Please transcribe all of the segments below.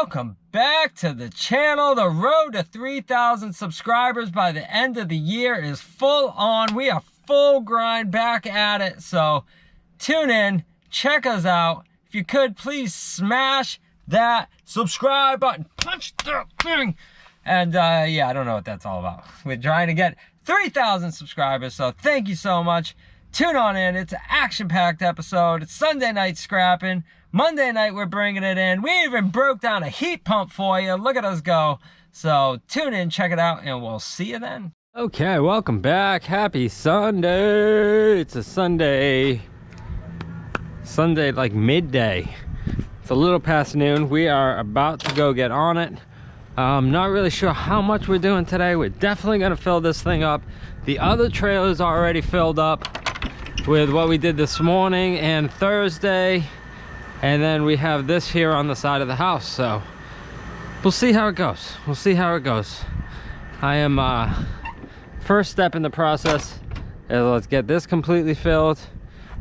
welcome back to the channel. The road to 3,000 subscribers by the end of the year is full on. We are full grind back at it. So tune in, check us out. If you could, please smash that subscribe button. Punch that thing. And yeah, I don't know what that's all about. We're trying to get 3,000 subscribers. So thank you so much. Tune on in. It's an action-packed episode. It's Sunday night scrapping. Monday night, we're bringing it in. We even broke down a heat pump for you. Look at us go. So tune in, check it out, and we'll see you then. Okay, welcome back. Happy Sunday. It's a Sunday like midday. It's a little past noon. We are about to go get on it. Not really sure how much we're doing today. We're definitely gonna fill this thing up. The other trailer's already filled up with what we did this morning and Thursday. And then we have this here on the side of the house. So we'll see how it goes. We'll see how it goes. I am, first step in the process is let's get this completely filled.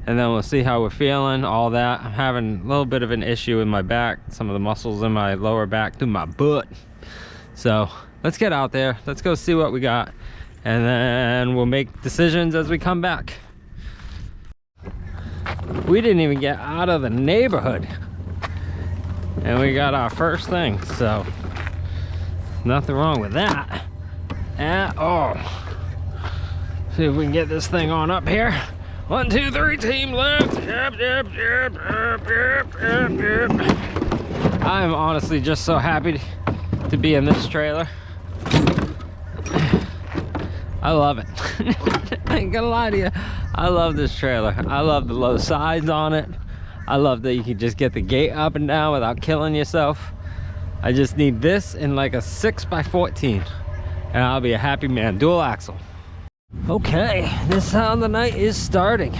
And then we'll see how we're feeling, all that. I'm having a little bit of an issue in my back. Some of the muscles in my lower back through my butt. So let's get out there. Let's go see what we got. And then we'll make decisions as we come back. We didn't even get out of the neighborhood and we got our first thing, so nothing wrong with that at all. See if we can get this thing on up here. 1, 2, 3, team left. Yep. I'm honestly just so happy to be in this trailer. I love it. I ain't gonna lie to you. I love this trailer. I love the low sides on it. I love that you can just get the gate up and down without killing yourself. I just need this in like a 6x14 and I'll be a happy man. Dual axle. Okay, this is how the night is starting.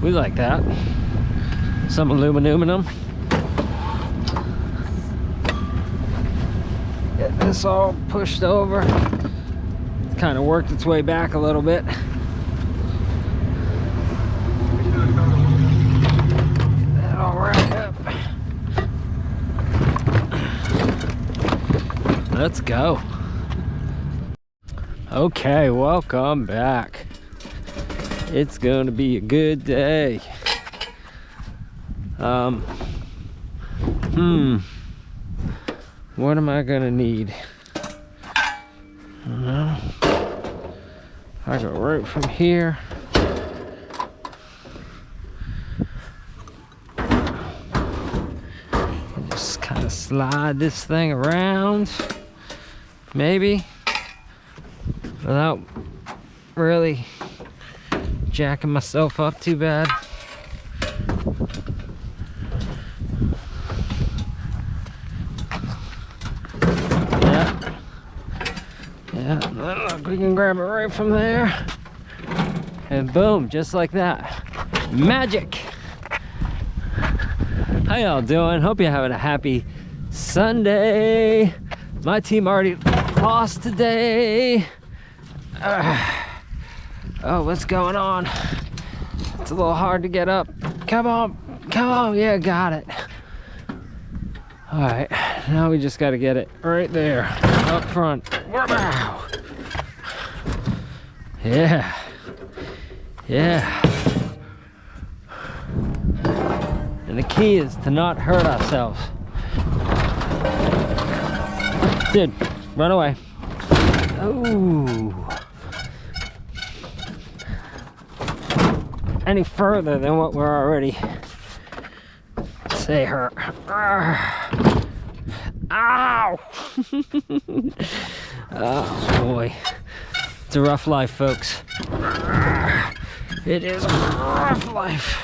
We like that. Some aluminum. Get this all pushed over. Kind of worked its way back a little bit. That all right up. Let's go. Okay, welcome back. It's gonna be a good day. What am I gonna need? I don't know. I go right from here. And just kind of slide this thing around, maybe, without really jacking myself up too bad. Yeah, look, we can grab it right from there. And boom, just like that. Magic! How y'all doing? Hope you're having a happy Sunday. My team already lost today. Oh, what's going on? It's a little hard to get up. Come on, yeah, got it. All right, now we just gotta get it right there, up front. Wow. Yeah. And the key is to not hurt ourselves. Dude, run away. Ooh. Any further than what we're already, say, hurt. Ow! Oh boy, it's a rough life, folks. It is a rough life.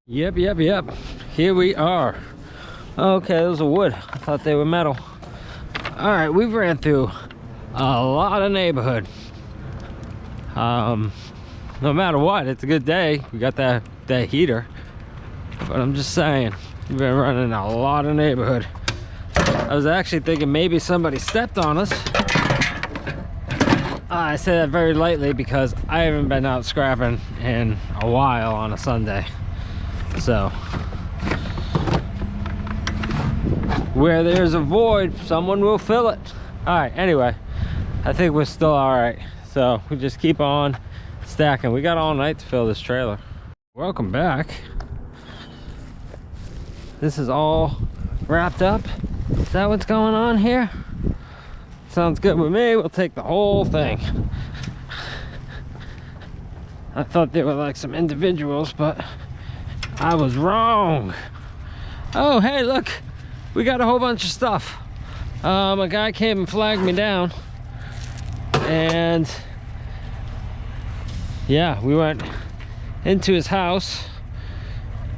Yep. Here we are. Okay, those are wood. I thought they were metal. All right, we've ran through a lot of neighborhood. No matter what, it's a good day. We got that heater. But I'm just saying, we've been running a lot of neighborhood. I was actually thinking maybe somebody stepped on us. I say that very lightly because I haven't been out scrapping in a while on a Sunday. So where there's a void, someone will fill it. All right, anyway, I think we're still all right. So we just keep on stacking. We got all night to fill this trailer. Welcome back. This is all wrapped up. Is that what's going on here? Sounds good with me. We'll take the whole thing. I thought they were like some individuals, but I was wrong. Oh, hey, look, we got a whole bunch of stuff. A guy came and flagged me down, and yeah, we went into his house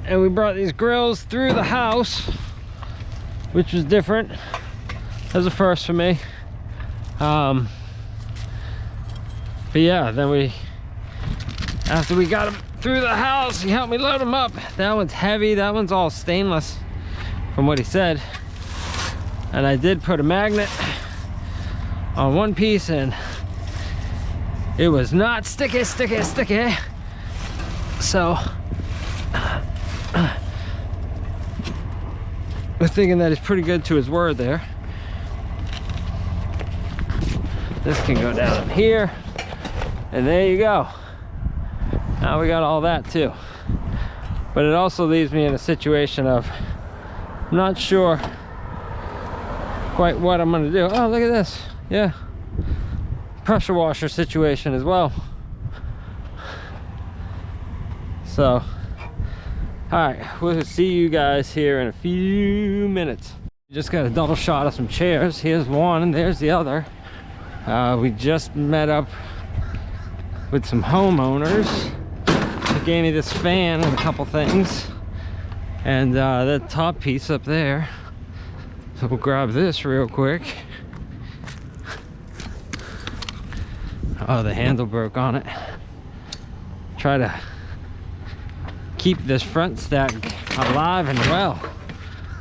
and we brought these grills through the house, which was different. That was a first for me. But yeah, then after we got them through the house, he helped me load them up. That one's heavy, that one's all stainless from what he said. And I did put a magnet on one piece and it was not sticky. So we're thinking that he's pretty good to his word there. This can go down here, and there you go. Now we got all that too. But it also leaves me in a situation of I'm not sure quite what I'm gonna do. Oh, look at this. Yeah, pressure washer situation as well. So all right, we'll see you guys here in a few minutes. Just got a double shot of some chairs. Here's one and there's the other. We just met up with some homeowners. They gave me this fan and a couple things, and that top piece up there. So we'll grab this real quick. Oh, the handle broke on it. Try to keep this front stack alive and well.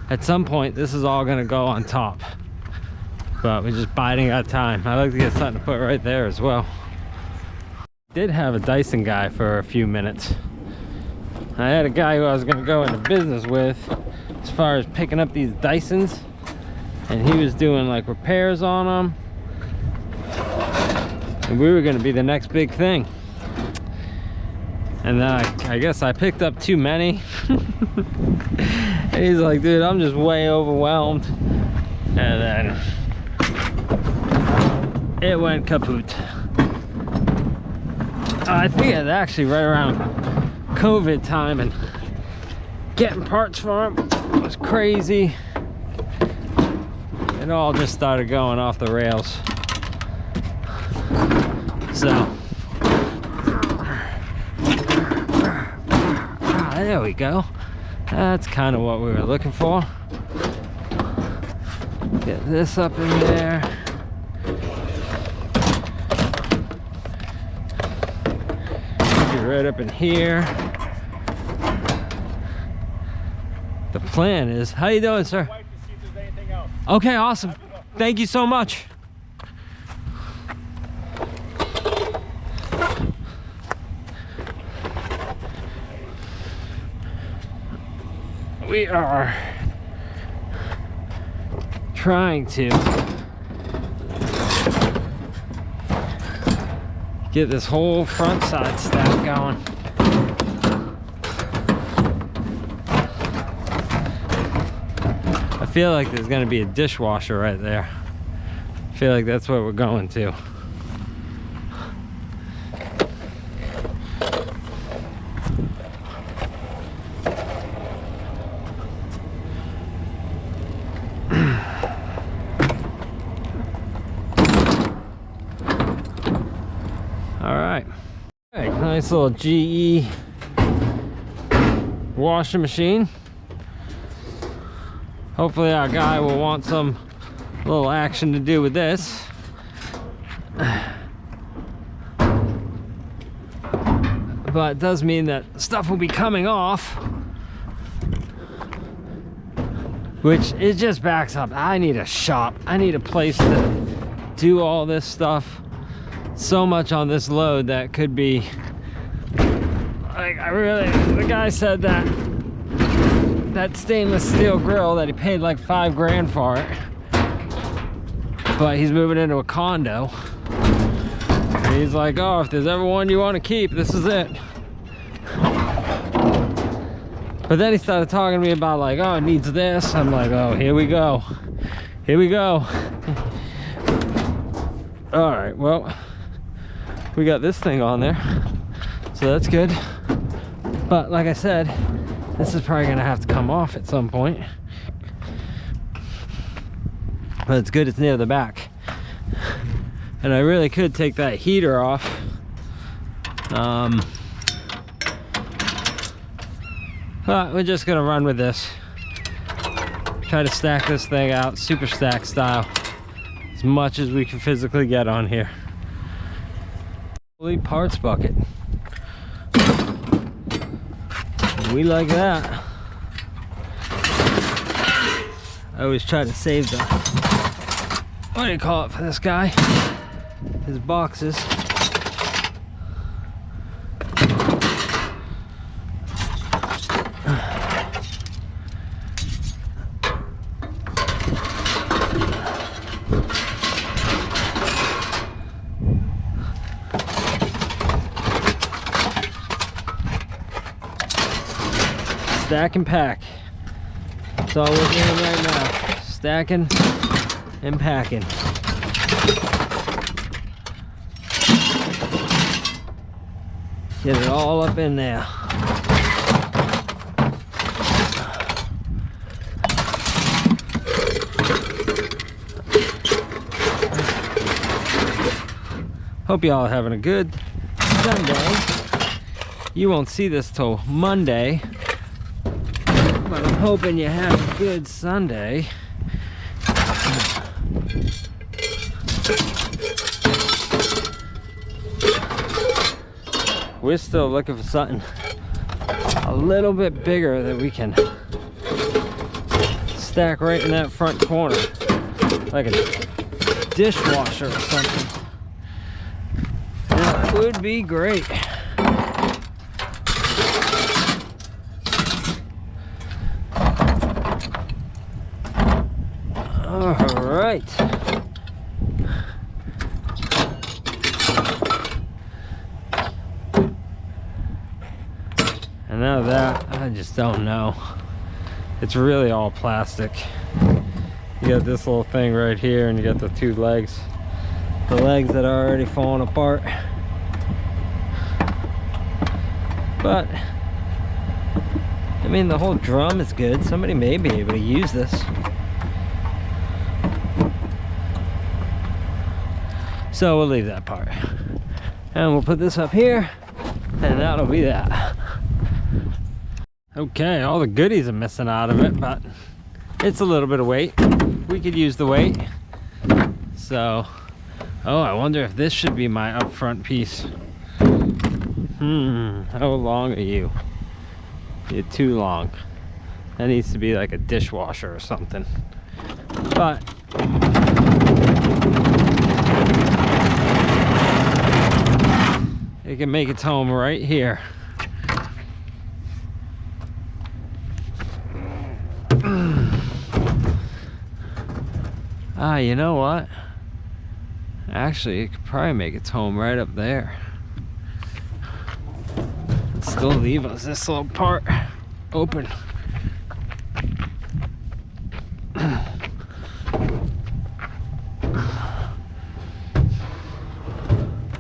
At some point, this is all gonna go on top, but we're just biding our time. I'd like to get something to put right there as well. Did have a Dyson guy for a few minutes. I had a guy who I was gonna go into business with as far as picking up these Dysons, and he was doing like repairs on them, and we were gonna be the next big thing. And then I guess I picked up too many. And he's like, dude, I'm just way overwhelmed. And then it went kaput. I think it's actually right around COVID time, and getting parts for him was crazy. It all just started going off the rails. So there we go. That's kind of what we were looking for. Get this up in there. Get right up in here. The plan is, how you doing, sir? Okay, awesome. Thank you so much. We are trying to get this whole front side stack going. I feel like there's going to be a dishwasher right there. I feel like that's what we're going to. Nice little GE washing machine. Hopefully our guy will want some little action to do with this. But it does mean that stuff will be coming off, which it just backs up. I need a shop. I need a place to do all this stuff. So much on this load that could be like, the guy said that that stainless steel grill that he paid like 5 grand for it. But he's moving into a condo. And he's like, oh, if there's ever one you want to keep, this is it. But then he started talking to me about like, oh, it needs this. I'm like, oh, here we go. Here we go. All right, well, we got this thing on there, so that's good. But like I said, this is probably gonna have to come off at some point. But it's good it's near the back. And I really could take that heater off. But we're just gonna run with this. Try to stack this thing out, super stack style, as much as we can physically get on here. Holy parts bucket. We like that. I always try to save the, what do you call it for this guy? His boxes. Stack and pack. That's all we're doing right now. Stacking and packing. Get it all up in there. Hope y'all are having a good Sunday. You won't see this till Monday. But I'm hoping you have a good Sunday. We're still looking for something a little bit bigger that we can stack right in that front corner, like a dishwasher or something. That would be great. Alright. And now that, I just don't know. It's really all plastic. You got this little thing right here, and you got the 2 legs. The legs that are already falling apart. But, I mean, the whole drum is good. Somebody may be able to use this. So we'll leave that part. And we'll put this up here, and that'll be that. Okay, all the goodies are missing out of it, but it's a little bit of weight. We could use the weight. So, oh, I wonder if this should be my up front piece. How long are you? You're too long. That needs to be like a dishwasher or something. But it can make its home right here. Ah, you know what? Actually, it could probably make its home right up there. Still leave us this little part open.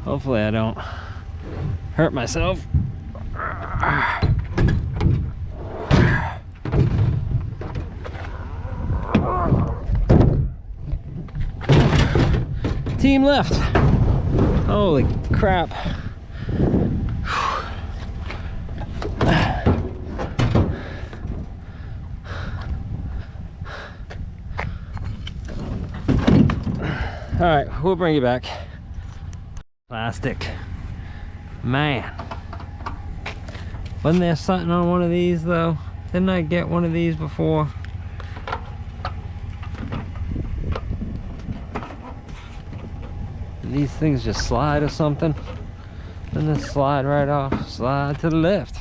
Hopefully I don't hurt myself. Team left. Holy crap. All right, we'll bring you back. Plastic. Man. Wasn't there something on one of these though? Didn't I get one of these before? Did these things just slide or something? Then they slide right off. Slide to the left.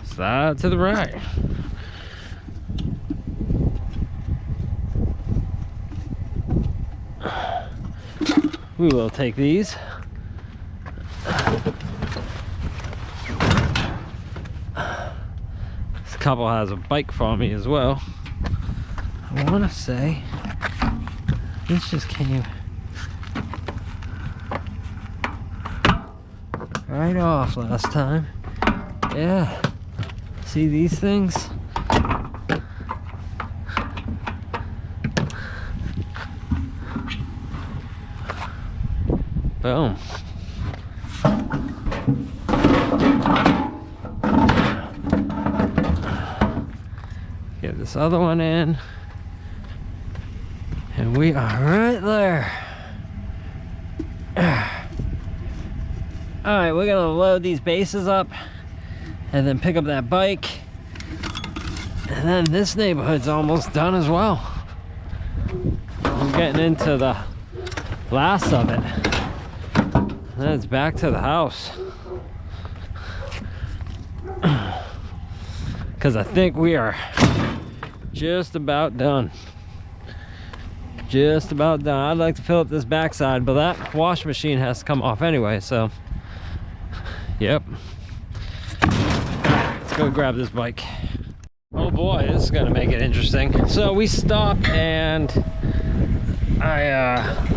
Slide to the right. we will take these. This couple has a bike for me as well. I want to say this just came right off last time. Yeah, see these things? Boom. Get this other one in. And we are right there. All right, we're gonna load these bases up and then pick up that bike. And then this neighborhood's almost done as well. I'm getting into the last of it. Then it's back to the house. Because I think we are just about done. Just about done. I'd like to fill up this backside, but that wash machine has to come off anyway, so yep. Let's go grab this bike. Oh boy, this is gonna make it interesting. So we stopped and I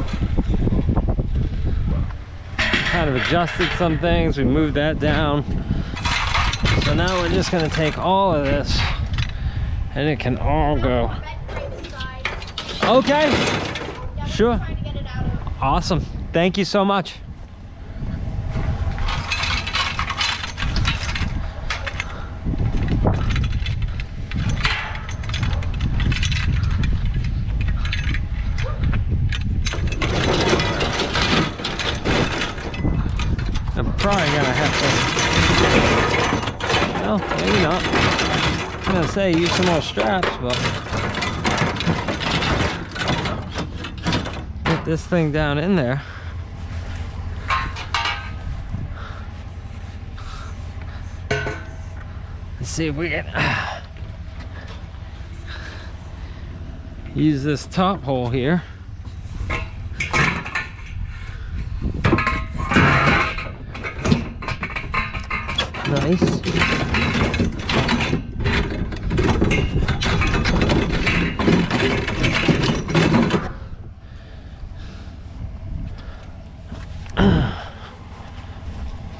kind of adjusted some things. We moved that down. So now we're just gonna take all of this and it can all go. Okay, sure. Awesome. Thank you so much. I'm probably gonna have to, well, maybe not. I'm gonna say use some more straps, but get this thing down in there. Let's see if we can use this top hole here. Nice.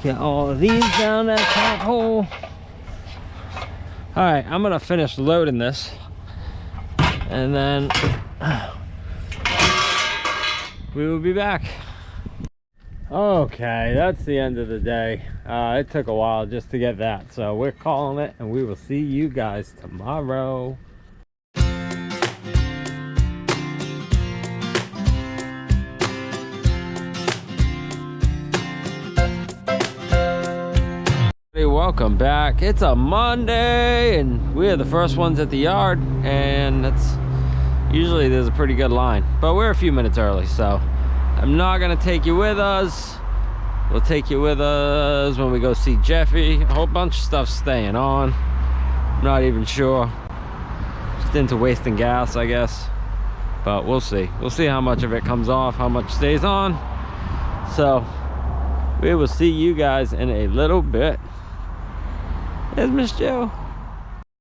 Get all of these down that top hole. All right, I'm gonna finish loading this and then we will be back. Okay, that's the end of the day. It took a while just to get that, so we're calling it and we will see you guys tomorrow. Hey, welcome back. It's a Monday and we are the first ones at the yard, and that's usually there's a pretty good line, but we're a few minutes early, so I'm not gonna take you with us. We'll take you with us when we go see Jeffy. A whole bunch of stuff staying on. I'm not even sure. Just into wasting gas, I guess. But we'll see. We'll see how much of it comes off, how much stays on. So we will see you guys in a little bit. There's Miss Joe.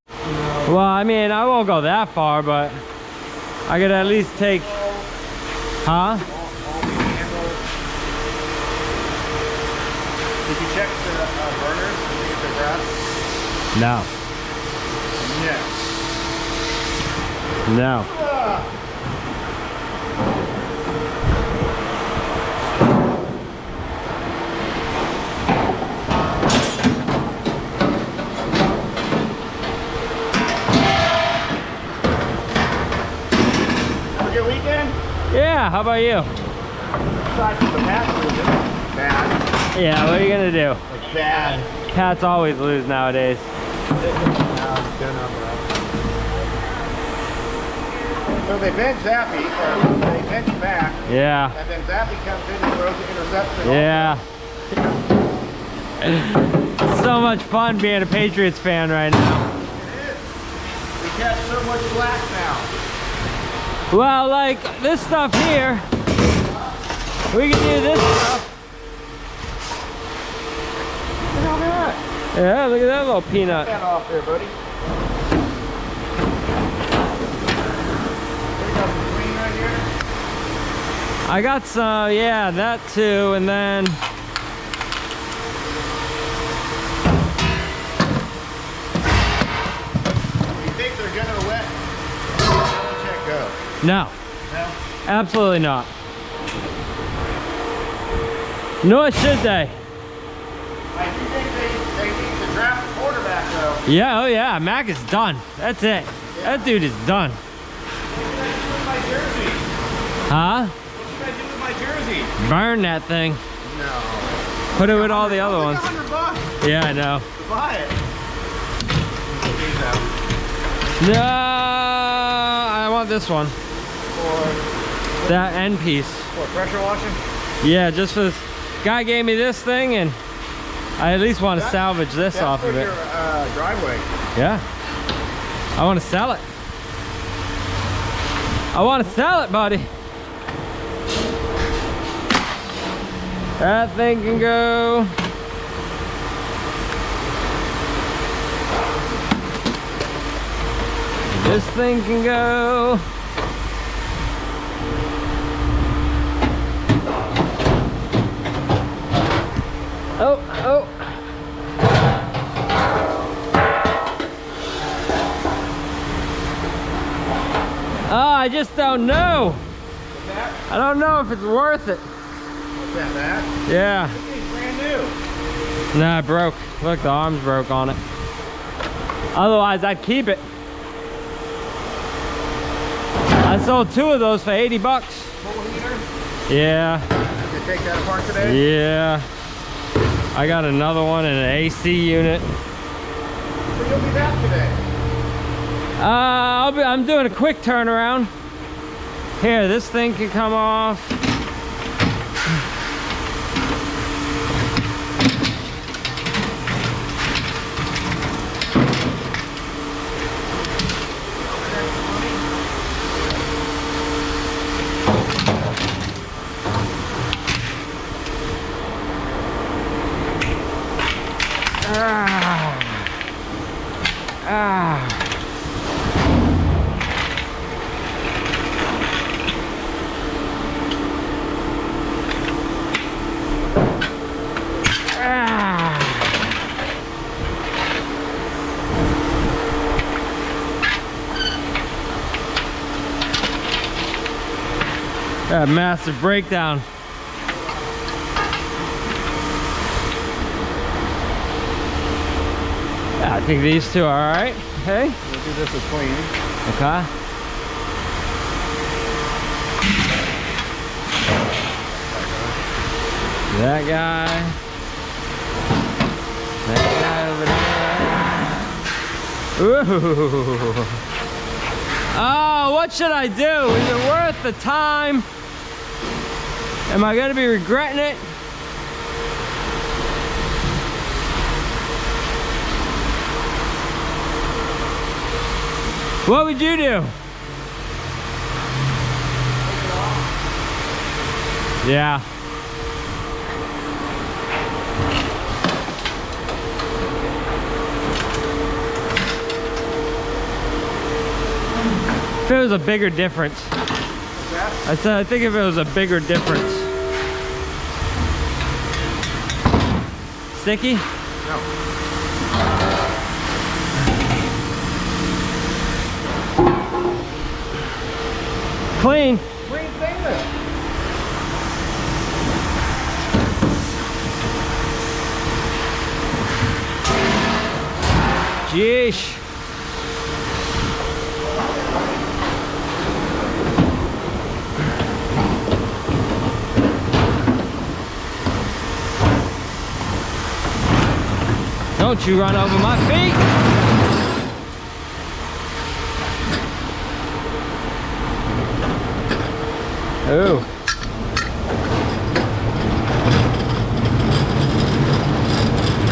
Well, I mean, I won't go that far, but I could at least take, huh? Did you check the burners? Did you get the grass? No. Yes. No. Have a good weekend? Yeah, how about you? Aside from the Pats losing, bad. Yeah, what are you gonna do? Like bad. Cats always lose nowadays. So they bench Zappy, or they bench back, Yeah. and then Zappy comes in and throws the interception. Yeah. So much fun being a Patriots fan right now. It is. We catch so much slack now. Well, like this stuff here, We can do this stuff. Look at that. Yeah, look at that little peanut. Get that off there, buddy. We got some clean right here. I got some, yeah, that too, and then You think they're gonna let check go? no, No? absolutely not. Nor should they. I do think they need to draft the quarterback though. Yeah, oh yeah, Mac is done. That's it. That dude is done. What should I do with my jersey? Huh? What should I do with my jersey? Burn that thing. No. Put it with all the other It's ones. like $100 Yeah, I know. to buy it. These out. No, I want this one. For That end piece. pressure washing? Yeah, just for this. Guy gave me this thing, and I at least want to salvage this That's off for of it. your driveway. Yeah. I want to sell it. I want to sell it, buddy. That thing can go. This thing can go. Oh, oh. Oh, I just don't know. What's that? I don't know if it's worth it. What's that? Yeah. It's brand new. Nah, it broke. Look, the arm's broke on it. Otherwise, I'd keep it. I sold 2 of those for 80 bucks. Full heater? Yeah. Did you take that apart today? Yeah. I got another one in an AC unit. So you'll be back today? I'm doing a quick turnaround. Here, this thing can come off. That massive breakdown. Yeah, I think these 2 are all right. Okay. We'll do this as clean. Okay. That guy. That guy over there. Ooh. Oh, what should I do? Is it worth the time? Am I gonna be regretting it? What would you do? Yeah. If it was a bigger difference. I said, I think if it was a bigger difference. Sticky? No. Clean. Clean stainless. Jeesh. Don't you run over my feet. Oh.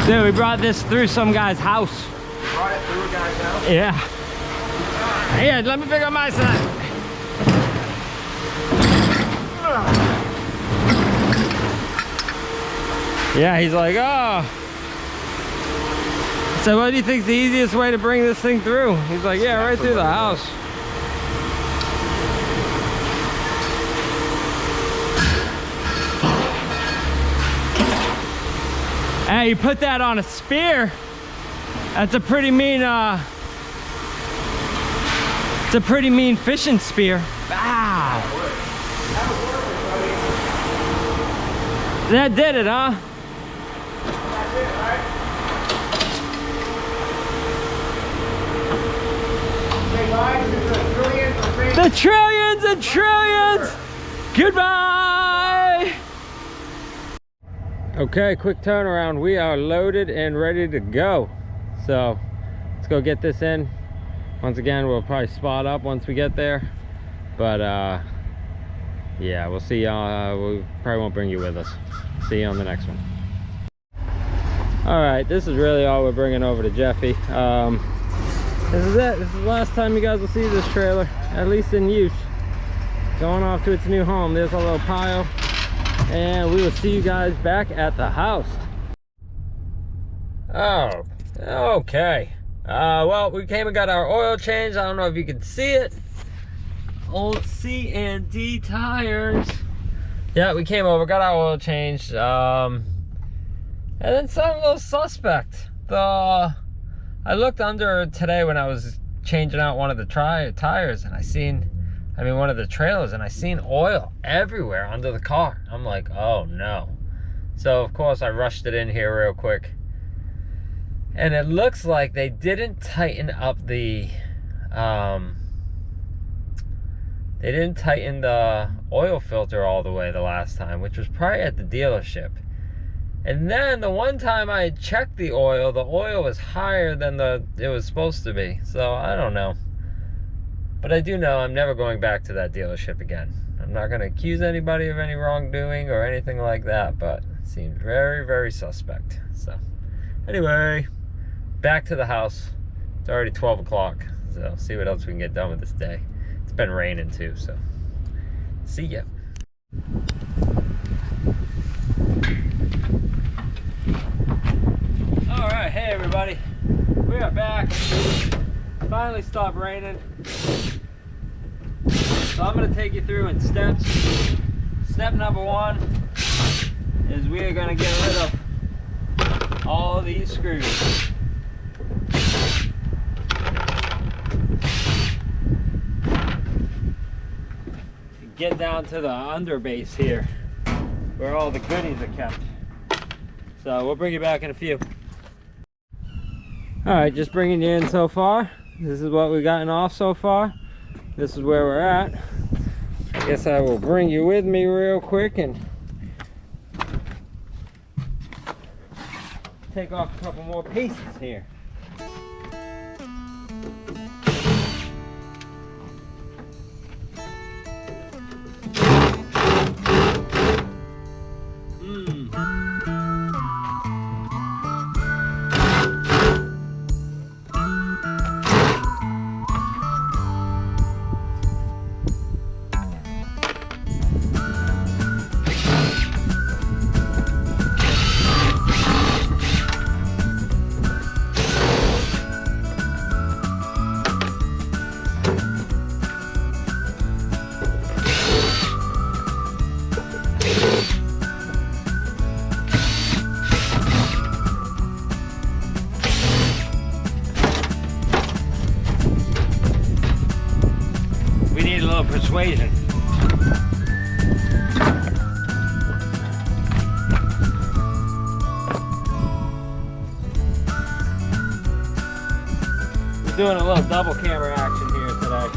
Dude, we brought this through some guy's house. Brought it through a guy's house? Yeah. Here, let me pick up my side. Yeah, he's like, oh. So what do you think's the easiest way to bring this thing through? He's like, yeah, right through the house. Hey, you put that on a spear. That's a pretty mean, it's a pretty mean fishing spear. Wow. That did it, huh? That's it, right? Say bye to the trillions of things. The trillions and trillions. Goodbye. Okay, quick turnaround. We are loaded and ready to go. So let's go get this in. Once again, we'll probably spot up once we get there. But yeah, we'll see y'all. We probably won't bring you with us. See you on the next one. All right, this is really all we're bringing over to Jeffy. This is it. This is the last time you guys will see this trailer, at least in use. Going off to its new home. There's a little pile, and we will see you guys back at the house. Oh, okay. Well, we came and got our oil changed. I don't know if you can see it. Old C&D tires. Yeah, we came over, got our oil changed. And then something a little suspect. I looked under today when I was changing out one of the tires, and one of the trailers, and I seen oil everywhere under the car. I'm like, oh no. So of course I rushed it in here real quick. And it looks like they didn't tighten up the oil filter all the way the last time, which was probably at the dealership. And then the one time I checked the oil was higher than it was supposed to be. So I don't know. But I do know I'm never going back to that dealership again. I'm not going to accuse anybody of any wrongdoing or anything like that, but it seemed very, very suspect. So anyway, back to the house. It's already 12 o'clock, so see what else we can get done with this day. It's been raining too, so see ya. All right, hey everybody, we are back. Finally stopped raining. So I'm going to take you through in steps. Step number one is we are going to get rid of all of these screws. Get down to the underbase here where all the goodies are kept. So we'll bring you back in a few. All right, just bringing you in so far. This is what we've gotten off so far. This is where we're at. I guess I will bring you with me real quick and take off a couple more pieces here. Persuasion. We're doing a little double camera action here today.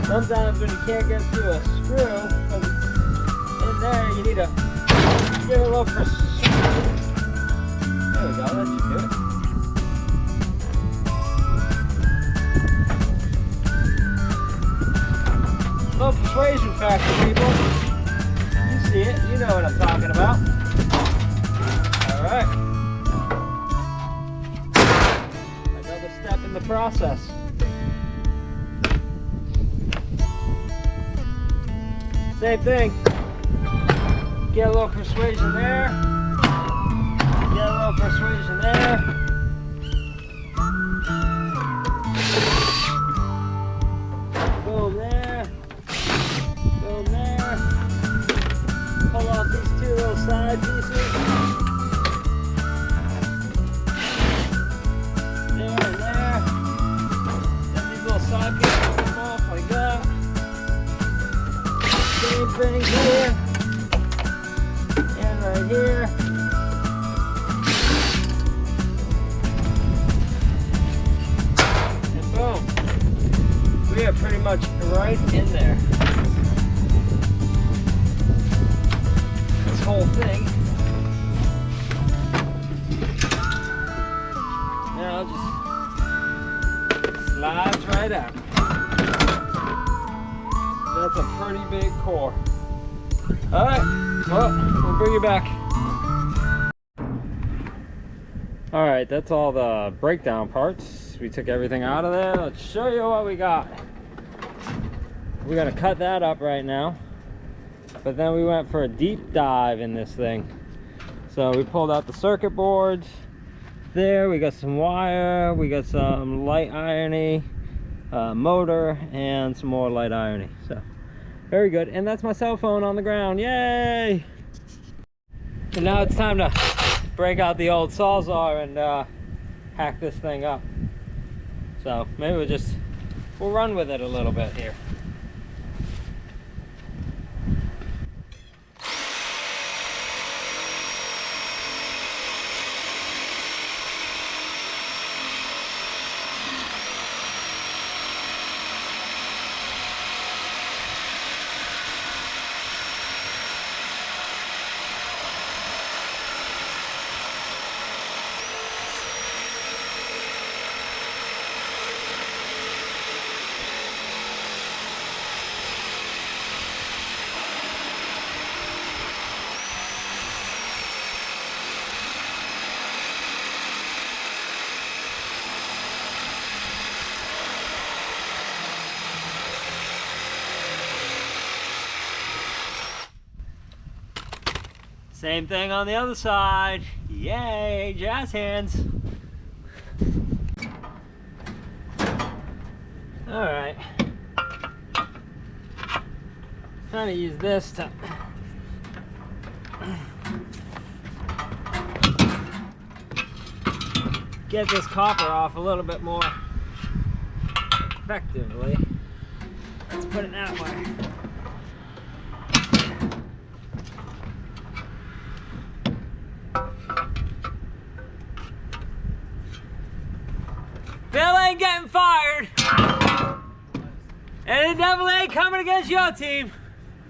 Sometimes when you can't get through a screw because it's in there, you need to give it a little persuasion. There we go, that should do it. Little persuasion factor, people. You see it, you know what I'm talking about. Alright. Another step in the process. Same thing. Get a little persuasion there. Get a little persuasion there. Boom there. Boom there. Pull off these two little side pieces. There and there. Then these little side pieces come off like that. Same thing here. And right here. And boom. We are pretty much right in there. This whole thing now just slides right out. That's a pretty big core. All right, well, we'll bring you back. All right, that's all the breakdown parts. We took everything out of there. Let's show you what we got. We're gonna cut that up right now, but then we went for a deep dive in this thing. So we pulled out the circuit boards. There, we got some wire, we got some light irony, motor, and some more light irony. So very good. And that's my cell phone on the ground. Yay! And now it's time to break out the old Sawzall and hack this thing up. So maybe we'll run with it a little bit here. Same thing on the other side. Yay, jazz hands. All right. Trying to use this to get this copper off a little bit more effectively. Let's put it that way. Bill ain't getting fired, and it definitely ain't coming against your team.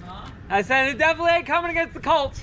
Huh? I said it definitely ain't coming against the Colts.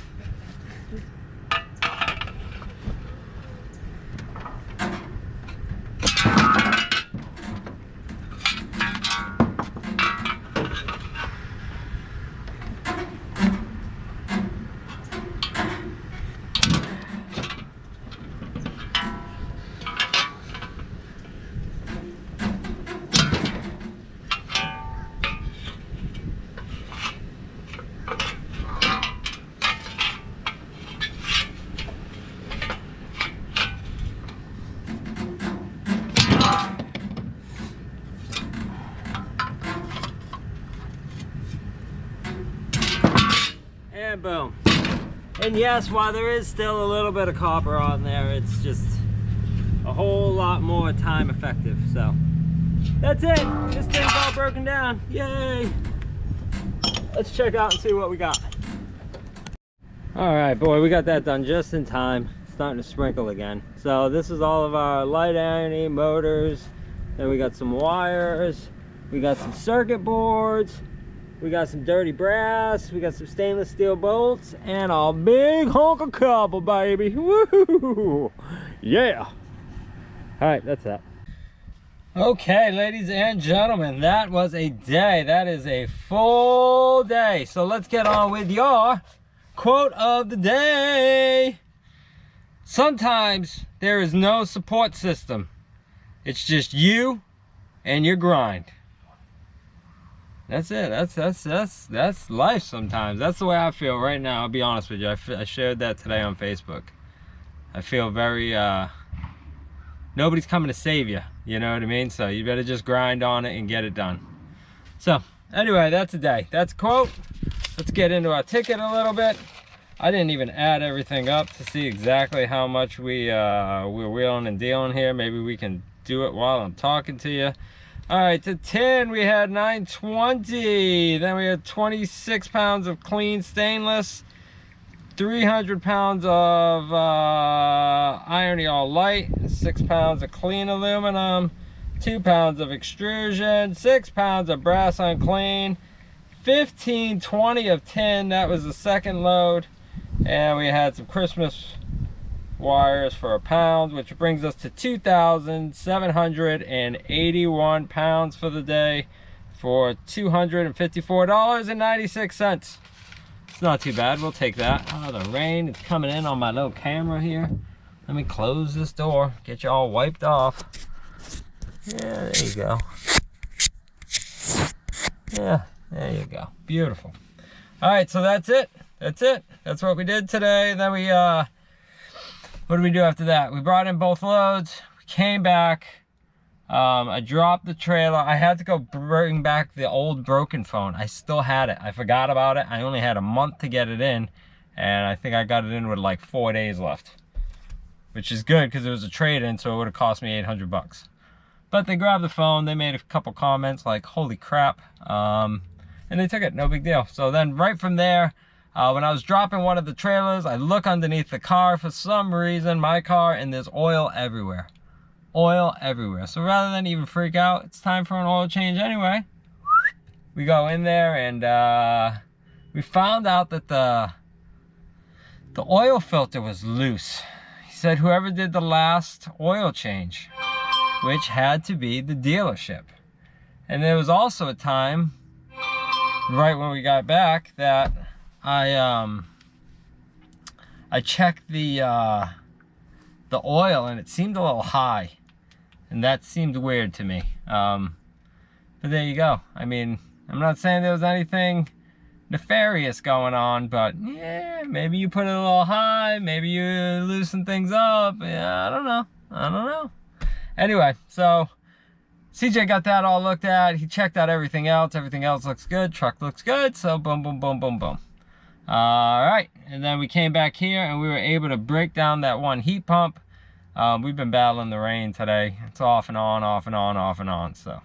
And boom. And yes, while there is still a little bit of copper on there, it's just a whole lot more time effective. So that's it. This thing's all broken down. Yay. Let's check out and see what we got. All right, boy, we got that done just in time. It's starting to sprinkle again. So this is all of our light irony motors. Then we got some wires. We got some circuit boards. We got some dirty brass, we got some stainless steel bolts, and a big hunk of copper, baby. Woo! Yeah! Alright, that's that. Okay, ladies and gentlemen, that was a day. That is a full day. So let's get on with your quote of the day. Sometimes there is no support system. It's just you and your grind. That's it. That's life sometimes. That's the way I feel right now. I'll be honest with you. I shared that today on Facebook. I feel very, nobody's coming to save you. You know what I mean? So you better just grind on it and get it done. So anyway, that's a day. That's a quote. Let's get into our ticket a little bit. I didn't even add everything up to see exactly how much we're wheeling and dealing here. Maybe we can do it while I'm talking to you. All right, to tin we had 920. Then we had 26 pounds of clean stainless, 300 pounds of irony all light, 6 pounds of clean aluminum, 2 pounds of extrusion, 6 pounds of brass unclean, 1520 of tin. That was the second load. And we had some Christmas wires for £1, which brings us to 2,781 pounds for the day for $254.96. It's not too bad. We'll take that. Oh, the rain is coming in on my little camera here. Let me close this door, get you all wiped off. Yeah, there you go. Yeah, there you go. Beautiful. All right, so that's it. That's it. That's what we did today. Then we what did we do after that? We brought in both loads. We came back. I dropped the trailer. I had to go bring back the old broken phone. I still had it. I forgot about it. I only had a month to get it in, and I think I got it in with like 4 days left, which is good because it was a trade-in, so it would have cost me 800 bucks. But they grabbed the phone. They made a couple comments like, holy crap, and they took it. No big deal. So then right from there, when I was dropping one of the trailers, I look underneath the car for some reason, my car, and there's oil everywhere. Oil everywhere. So rather than even freak out, it's time for an oil change anyway. We go in there and we found out that the oil filter was loose. He said whoever did the last oil change, which had to be the dealership. And there was also a time, right when we got back, that I checked the oil and it seemed a little high, and that seemed weird to me. But there you go. I mean, I'm not saying there was anything nefarious going on, but yeah, maybe you put it a little high, maybe you loosen things up. Yeah, I don't know. Anyway, so CJ got that all looked at. He checked out everything else. Everything else looks good. Truck looks good. So boom, boom, boom, boom, boom. All right, and then we came back here and we were able to break down that one heat pump. We've been battling the rain today. It's off and on, off and on, off and on. So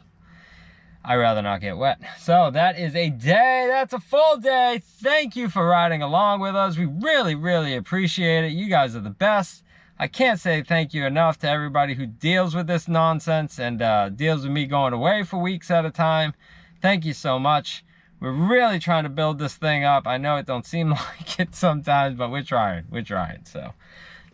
I'd rather not get wet. So that is a day. That's a full day. Thank you for riding along with us. We really, really appreciate it. You guys are the best. I can't say thank you enough to everybody who deals with this nonsense and deals with me going away for weeks at a time. Thank you so much. We're really trying to build this thing up. I know it don't seem like it sometimes, but we're trying. We're trying. So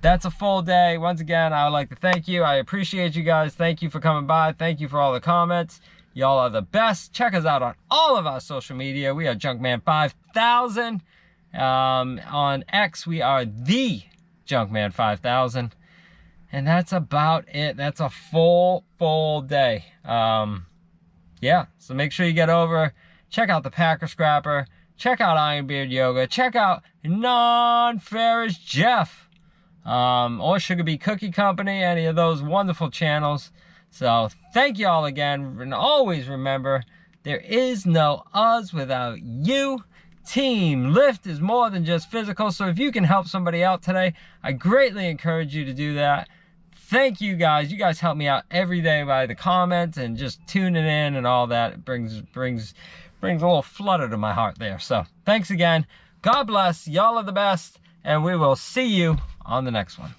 that's a full day. Once again, I would like to thank you. I appreciate you guys. Thank you for coming by. Thank you for all the comments. Y'all are the best. Check us out on all of our social media. We are Junkman5000. On X, we are the Junkman5000. And that's about it. That's a full day. Yeah, so make sure you get over. Check out the Packer Scrapper. Check out Ironbeard Yoga. Check out Non-Ferrous Jeff. Or Sugar Bee Cookie Company. Any of those wonderful channels. So thank you all again. And always remember, there is no us without you. Team lift is more than just physical. So if you can help somebody out today, I greatly encourage you to do that. Thank you guys. You guys help me out every day by the comments and just tuning in and all that. It brings a little flutter to my heart there. So thanks again. God bless. Y'all are the best. And we will see you on the next one.